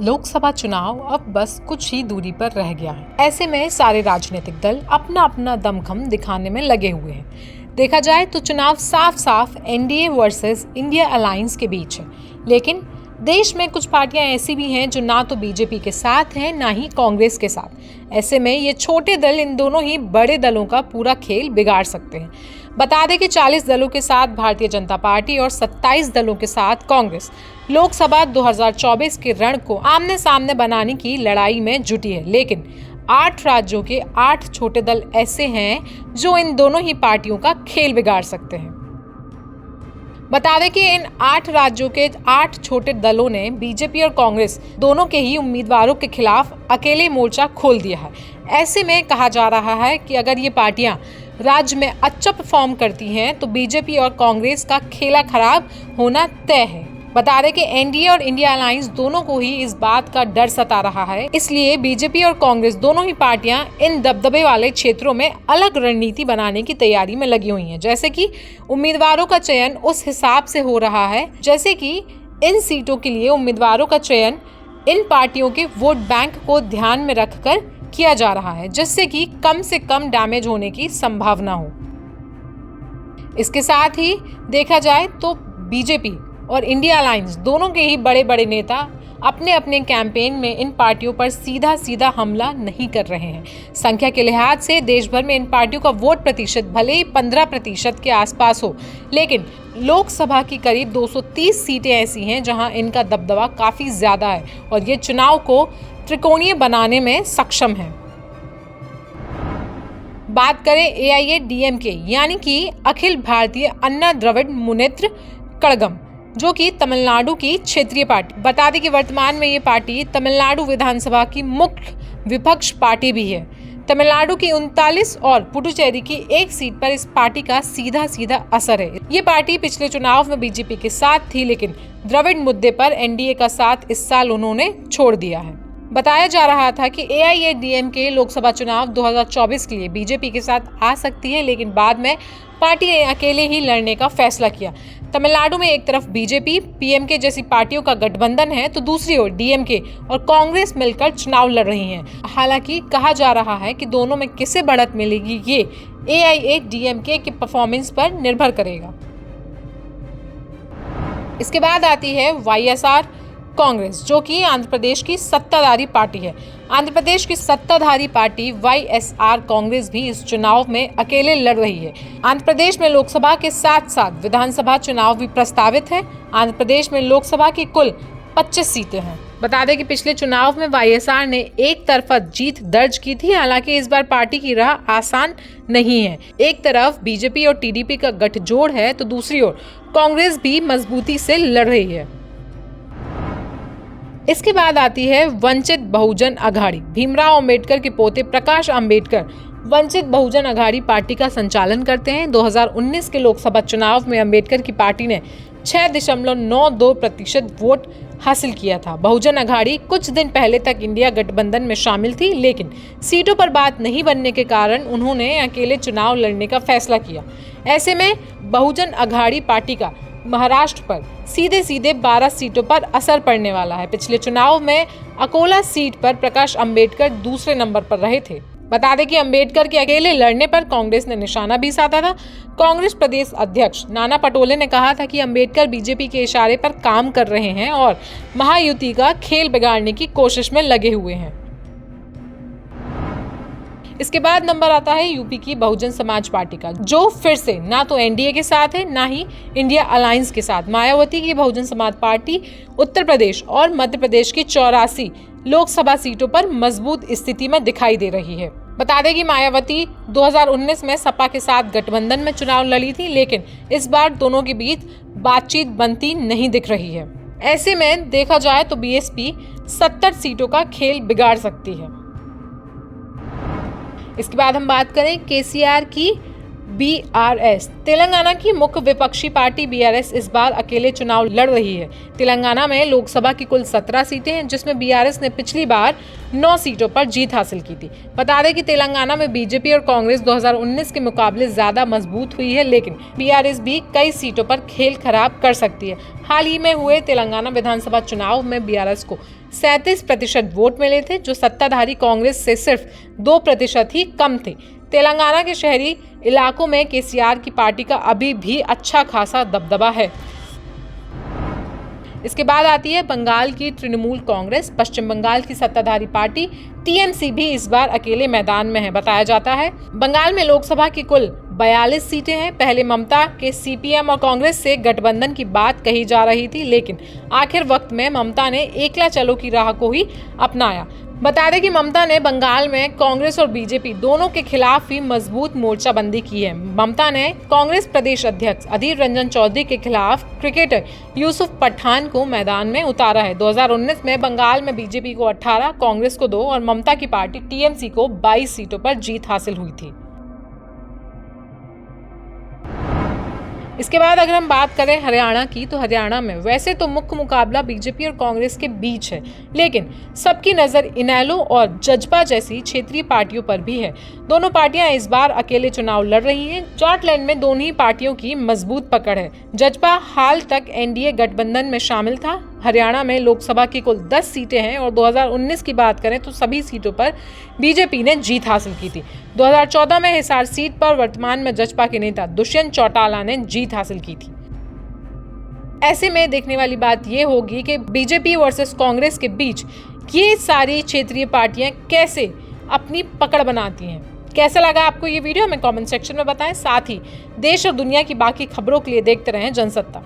लोकसभा चुनाव अब बस कुछ ही दूरी पर रह गया है। ऐसे में सारे राजनीतिक दल अपना अपना दमखम दिखाने में लगे हुए हैं। देखा जाए तो चुनाव साफ साफ एनडीए वर्सेस इंडिया अलायंस के बीच है, लेकिन देश में कुछ पार्टियां ऐसी भी हैं जो ना तो बीजेपी के साथ हैं ना ही कांग्रेस के साथ। ऐसे में ये छोटे दल इन दोनों ही बड़े दलों का पूरा खेल बिगाड़ सकते हैं। बता दें कि 40 दलों के साथ भारतीय जनता पार्टी और 27 दलों के साथ कांग्रेस लोकसभा 2024 के रण को आमने सामने बनाने की लड़ाई में जुटी है, लेकिन 8 राज्यों के 8 छोटे दल ऐसे हैं जो इन दोनों ही पार्टियों का खेल बिगाड़ सकते हैं। बता दें कि इन 8 राज्यों के 8 छोटे दलों ने बीजेपी और कांग्रेस दोनों के ही उम्मीदवारों के खिलाफ अकेले मोर्चा खोल दिया है। ऐसे में कहा जा रहा है कि अगर ये पार्टियां राज्य में अच्छा परफॉर्म करती हैं तो बीजेपी और कांग्रेस का खेला खराब होना तय है। बता दें कि एनडीए और इंडिया अलायंस दोनों को ही इस बात का डर सता रहा है, इसलिए बीजेपी और कांग्रेस दोनों ही पार्टियां इन दबदबे वाले क्षेत्रों में अलग रणनीति बनाने की तैयारी में लगी हुई हैं। जैसे कि उम्मीदवारों का चयन उस हिसाब से हो रहा है जैसे कि इन सीटों के लिए उम्मीदवारों का चयन इन पार्टियों के वोट बैंक को ध्यान में रखकर किया जा रहा है, जिससे कि कम से कम डैमेज होने की संभावना हो। इसके साथ ही देखा जाए तो बीजेपी और इंडिया अलायंस दोनों के ही बड़े बड़े नेता अपने अपने कैंपेन में इन पार्टियों पर सीधा सीधा हमला नहीं कर रहे हैं। संख्या के लिहाज से देश भर में इन पार्टियों का वोट प्रतिशत भले ही 15% के आसपास हो, लेकिन लोकसभा की करीब 230 सीटें ऐसी हैं जहां इनका दबदबा काफी ज्यादा है और ये चुनाव को त्रिकोणीय बनाने में सक्षम है। बात करें एआईएडीएमके यानी कि अखिल भारतीय अन्ना द्रविड़ मुनेत्र कड़गम, जो कि तमिलनाडु की क्षेत्रीय पार्टी। बता दें कि वर्तमान में ये पार्टी तमिलनाडु विधानसभा की मुख्य विपक्ष पार्टी भी है। तमिलनाडु की 39 और पुडुचेरी की 1 सीट पर इस पार्टी का सीधा सीधा असर है। ये पार्टी पिछले चुनाव में बीजेपी के साथ थी, लेकिन द्रविड़ मुद्दे पर एनडीए का साथ इस साल उन्होंने छोड़ दिया है। बताया जा रहा था कि एआईएडीएमके लोकसभा चुनाव 2024 के लिए बीजेपी के साथ आ सकती है, लेकिन बाद में पार्टी ने अकेले ही लड़ने का फैसला किया। तमिलनाडु में एक तरफ बीजेपी, पीएमके जैसी पार्टियों का गठबंधन है, तो दूसरी ओर डीएमके और कांग्रेस मिलकर चुनाव लड़ रही हैं। हालांकि कहा जा रहा है कि दोनों में किसे बढ़त मिलेगी ये एआईएडीएमके की परफॉर्मेंस पर निर्भर करेगा। इसके बाद आती है वाईएसआर कांग्रेस, जो कि आंध्र प्रदेश की सत्ताधारी पार्टी है। आंध्र प्रदेश की सत्ताधारी पार्टी वाईएसआर कांग्रेस भी इस चुनाव में अकेले लड़ रही है। आंध्र प्रदेश में लोकसभा के साथ साथ विधानसभा चुनाव भी प्रस्तावित है। आंध्र प्रदेश में लोकसभा की कुल 25 सीटें हैं। बता दें कि पिछले चुनाव में वाईएसआर ने एक तरफा जीत दर्ज की थी। हालांकि इस बार पार्टी की राह आसान नहीं है। एक तरफ बीजेपी और टीडीपी का गठजोड़ है, तो दूसरी ओर कांग्रेस भी मजबूती से लड़ रही है। इसके बाद आती है वंचित बहुजन अघाड़ी। भीमराव अंबेडकर के पोते प्रकाश अंबेडकर वंचित बहुजन अघाड़ी पार्टी का संचालन करते हैं। 2019 के लोकसभा चुनाव में अंबेडकर की पार्टी ने 6.92% वोट हासिल किया था। बहुजन अघाड़ी कुछ दिन पहले तक इंडिया गठबंधन में शामिल थी, लेकिन सीटों पर बात नहीं बनने के कारण उन्होंने अकेले चुनाव लड़ने का फैसला किया। ऐसे में बहुजन अघाड़ी पार्टी का महाराष्ट्र पर सीधे सीधे 12 सीटों पर असर पड़ने वाला है। पिछले चुनाव में अकोला सीट पर प्रकाश अंबेडकर दूसरे नंबर पर रहे थे। बता दें कि अंबेडकर के अकेले लड़ने पर कांग्रेस ने निशाना भी साधा था। कांग्रेस प्रदेश अध्यक्ष नाना पटोले ने कहा था कि अंबेडकर बीजेपी के इशारे पर काम कर रहे हैं और महायुति का खेल बिगाड़ने की कोशिश में लगे हुए हैं। इसके बाद नंबर आता है यूपी की बहुजन समाज पार्टी का, जो फिर से ना तो एनडीए के साथ है ना ही इंडिया अलायंस के साथ। मायावती की बहुजन समाज पार्टी उत्तर प्रदेश और मध्य प्रदेश की 84 लोकसभा सीटों पर मजबूत स्थिति में दिखाई दे रही है। बता दें कि मायावती 2019 में सपा के साथ गठबंधन में चुनाव लड़ी थी, लेकिन इस बार दोनों के बीच बातचीत बनती नहीं दिख रही है। ऐसे में देखा जाए तो बीएसपी 70 सीटों का खेल बिगाड़ सकती है। इसके बाद हम बात करें केसीआर की बीआरएस। तेलंगाना की मुख्य विपक्षी पार्टी बीआरएस इस बार अकेले चुनाव लड़ रही है। तेलंगाना में लोकसभा की कुल 17 सीटें हैं, जिसमें बीआरएस ने पिछली बार 9 सीटों पर जीत हासिल की थी। बता दें कि तेलंगाना में बीजेपी और कांग्रेस 2019 के मुकाबले ज्यादा मजबूत हुई है, लेकिन बीआरएस भी कई सीटों पर खेल खराब कर सकती है। हाल ही में हुए तेलंगाना विधानसभा चुनाव में बीआरएस को 37% वोट मिले थे, जो सत्ताधारी कांग्रेस से सिर्फ 2% ही कम थे। तेलंगाना के शहरी इलाकों में केसीआर की पार्टी का अभी भी अच्छा खासा दबदबा है। इसके बाद आती है बंगाल की तृणमूल कांग्रेस। पश्चिम बंगाल की सत्ताधारी पार्टी टीएमसी भी इस बार अकेले मैदान में है। बताया जाता है बंगाल में लोकसभा की कुल 42 सीटें हैं। पहले ममता के सीपीएम और कांग्रेस से गठबंधन की बात कही जा रही थी, लेकिन आखिर वक्त में ममता ने एकला चलो की राह को ही अपनाया। बता दें कि ममता ने बंगाल में कांग्रेस और बीजेपी दोनों के खिलाफ ही मजबूत मोर्चाबंदी की है। ममता ने कांग्रेस प्रदेश अध्यक्ष अधीर रंजन चौधरी के खिलाफ क्रिकेटर यूसुफ पठान को मैदान में उतारा है। 2019 में बंगाल में बीजेपी को 18, कांग्रेस को 2 और ममता की पार्टी टीएमसी को 22 सीटों पर जीत हासिल हुई थी। इसके बाद अगर हम बात करें हरियाणा की, तो हरियाणा में वैसे तो मुख्य मुकाबला बीजेपी और कांग्रेस के बीच है, लेकिन सबकी नजर इनेलो और जजपा जैसी क्षेत्रीय पार्टियों पर भी है। दोनों पार्टियां इस बार अकेले चुनाव लड़ रही हैं। जाटलैंड में दोनों ही पार्टियों की मजबूत पकड़ है। जजपा हाल तक एनडीए गठबंधन में शामिल था। हरियाणा में लोकसभा की कुल 10 सीटें हैं और 2019 की बात करें तो सभी सीटों पर बीजेपी ने जीत हासिल की थी। 2014 में हिसार सीट पर वर्तमान में जजपा के नेता दुष्यंत चौटाला ने जीत हासिल की थी। ऐसे में देखने वाली बात यह होगी कि बीजेपी वर्सेस कांग्रेस के बीच ये सारी क्षेत्रीय पार्टियां कैसे अपनी पकड़ बनाती हैं। कैसा लगा आपको ये वीडियो, हमें कमेंट सेक्शन में बताएं। साथ ही देश और दुनिया की बाकी खबरों के लिए देखते रहें जनसत्ता।